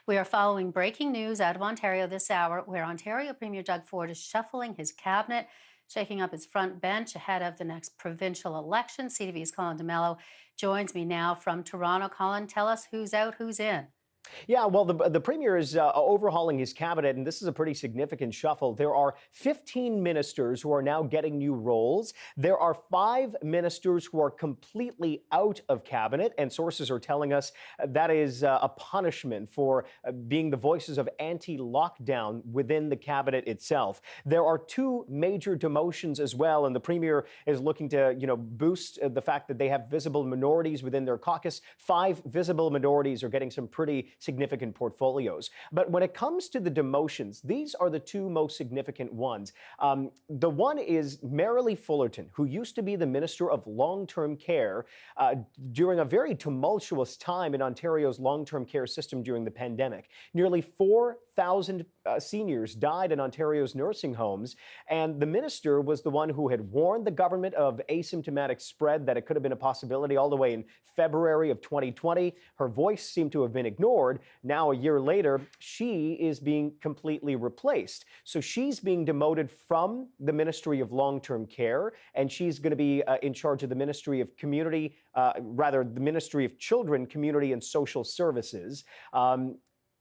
We are following breaking news out of Ontario this hour, where Ontario Premier Doug Ford is shuffling his cabinet, shaking up his front bench ahead of the next provincial election. CTV's Colin DeMello joins me now from Toronto. Colin, tell us who's out, who's in. Yeah, well, the premier is overhauling his cabinet, and this is a pretty significant shuffle. There are 15 ministers who are now getting new roles. There are 5 ministers who are completely out of cabinet, and sources are telling us that is a punishment for being the voices of anti-lockdown within the cabinet itself. There are 2 major demotions as well, and the premier is looking to, boost the fact that they have visible minorities within their caucus. 5 visible minorities are getting some pretty significant portfolios. But when it comes to the demotions, these are the 2 most significant ones. The one is Marilee Fullerton, who used to be the Minister of Long-Term Care during a very tumultuous time in Ontario's long-term care system during the pandemic. Nearly 4,000 seniors died in Ontario's nursing homes, and the minister was the one who had warned the government of asymptomatic spread, that it could have been a possibility all the way in February of 2020. Her voice seemed to have been ignored. Now, a year later, she is being completely replaced. So she's being demoted from the Ministry of Long-Term Care, and she's going to be in charge of the Ministry of the Ministry of Children, Community and Social Services.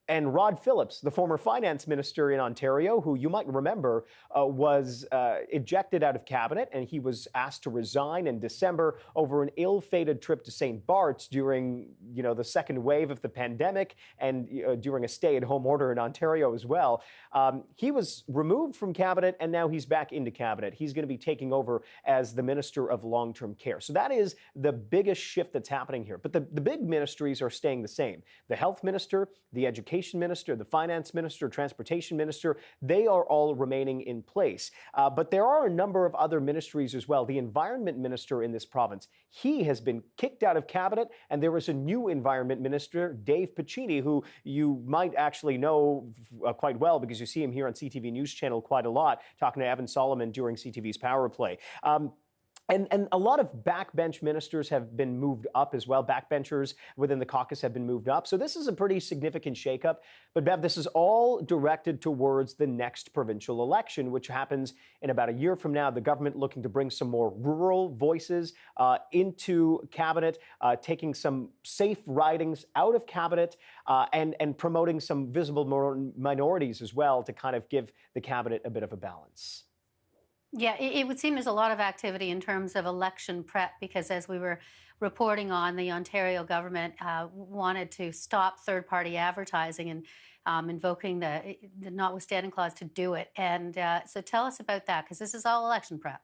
And Rod Phillips, the former finance minister in Ontario, who you might remember was ejected out of cabinet, and he was asked to resign in December over an ill-fated trip to St. Bart's during, the second wave of the pandemic, and during a stay-at-home order in Ontario as well. He was removed from cabinet, and now he's back into cabinet. He's going to be taking over as the Minister of Long-Term Care. So that is the biggest shift that's happening here. But the big ministries are staying the same. The health minister, the education minister, the finance minister, transportation minister, they are all remaining in place. But there are a number of other ministries as well. The environment minister in this province, he has been kicked out of cabinet, and there is a new environment minister, Dave Piccini, who you might actually know quite well because you see him here on CTV News Channel quite a lot, talking to Evan Solomon during CTV's Power Play. And a lot of backbench ministers have been moved up as well. Backbenchers within the caucus have been moved up. So this is a pretty significant shakeup. But Bev, this is all directed towards the next provincial election, which happens in about a year from now. The government looking to bring some more rural voices into cabinet, taking some safe ridings out of cabinet, and promoting some visible minorities as well to kind of give the cabinet a bit of a balance. Yeah, it would seem there's a lot of activity in terms of election prep, because as we were reporting on, the Ontario government wanted to stop third-party advertising and invoking the notwithstanding clause to do it. And so tell us about that, because this is all election prep.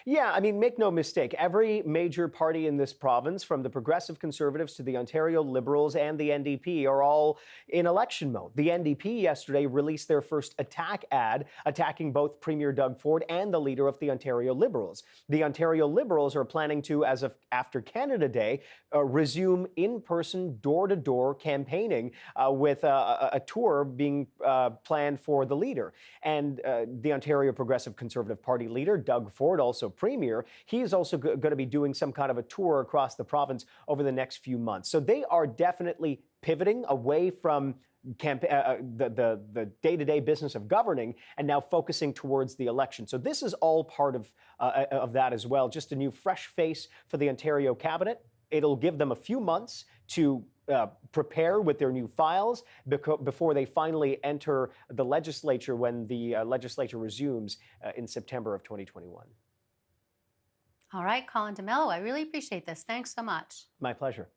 Yeah, I mean, make no mistake, every major party in this province, from the Progressive Conservatives to the Ontario Liberals and the NDP, are all in election mode. The NDP yesterday released their first attack ad, attacking both Premier Doug Ford and the leader of the Ontario Liberals. The Ontario Liberals are planning to, as of after Canada Day, resume in-person, door-to-door campaigning with a tour being planned for the leader. And the Ontario Progressive Conservative Party leader, Doug Ford, also premier, he is also going to be doing some kind of a tour across the province over the next few months. So they are definitely pivoting away from the day-to-day business of governing and now focusing towards the election. So this is all part of that as well. Just a new fresh face for the Ontario cabinet. It'll give them a few months to prepare with their new files before they finally enter the legislature when the legislature resumes in September of 2021. All right, Colin DeMello, I really appreciate this. Thanks so much. My pleasure.